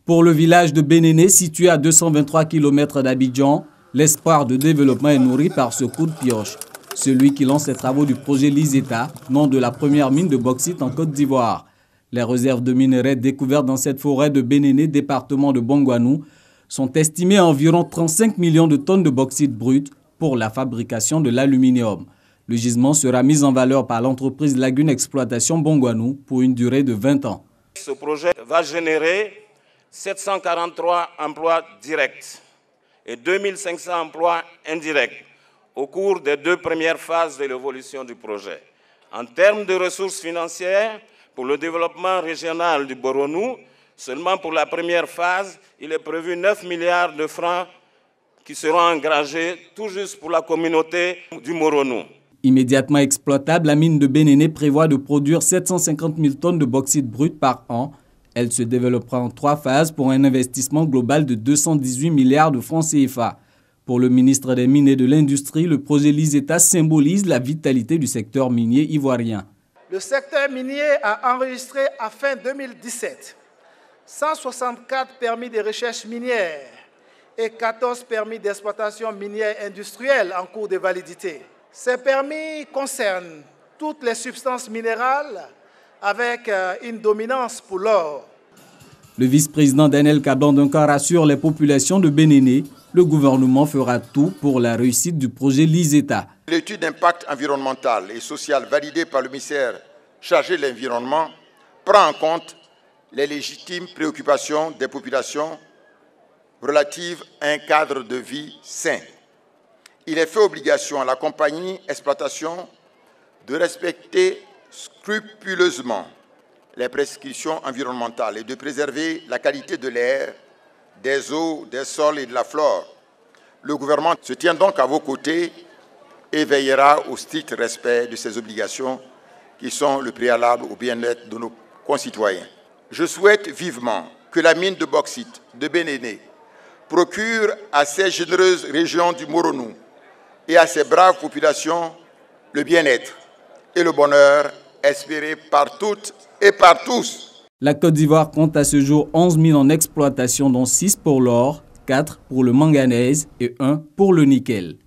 Pour le village de Bénéné, situé à 223 km d'Abidjan, l'espoir de développement est nourri par ce coup de pioche. Celui qui lance les travaux du projet Liseta, nom de la première mine de bauxite en Côte d'Ivoire. Les réserves de minerais découvertes dans cette forêt de Bénéné, département de Bongouanou, sont estimées à environ 35 millions de tonnes de bauxite brut pour la fabrication de l'aluminium. Le gisement sera mis en valeur par l'entreprise Lagune Exploitation Bongouanou pour une durée de 20 ans. Ce projet va générer 743 emplois directs et 2500 emplois indirects au cours des 2 premières phases de l'évolution du projet. En termes de ressources financières, pour le développement régional du Boronou, seulement pour la première phase, il est prévu 9 milliards de francs qui seront engagés tout juste pour la communauté du Moronou. Immédiatement exploitable, la mine de Bénéné prévoit de produire 750 000 tonnes de bauxite brut par an. Elle se développera en 3 phases pour un investissement global de 218 milliards de francs CFA. Pour le ministre des Mines et de l'Industrie, le projet Liseta symbolise la vitalité du secteur minier ivoirien. Le secteur minier a enregistré à fin 2017 164 permis de recherche minière et 14 permis d'exploitation minière industrielle en cours de validité. Ces permis concernent toutes les substances minérales avec une dominance pour l'or. Le vice-président Daniel Kablan-Duncan rassure les populations de Bénéné. Le gouvernement fera tout pour la réussite du projet Liseta. L'étude d'impact environnemental et social validée par le ministère chargé de l'environnement prend en compte les légitimes préoccupations des populations relatives à un cadre de vie sain. Il est fait obligation à la compagnie exploitation de respecter scrupuleusement les prescriptions environnementales et de préserver la qualité de l'air, des eaux, des sols et de la flore. Le gouvernement se tient donc à vos côtés et veillera au strict respect de ces obligations qui sont le préalable au bien-être de nos concitoyens. Je souhaite vivement que la mine de bauxite de Bénéné procure à ces généreuses régions du Moronou et à ces braves populations le bien-être et le bonheur espérés par toutes et par tous. La Côte d'Ivoire compte à ce jour 11 mines en exploitation, dont 6 pour l'or, 4 pour le manganèse et 1 pour le nickel.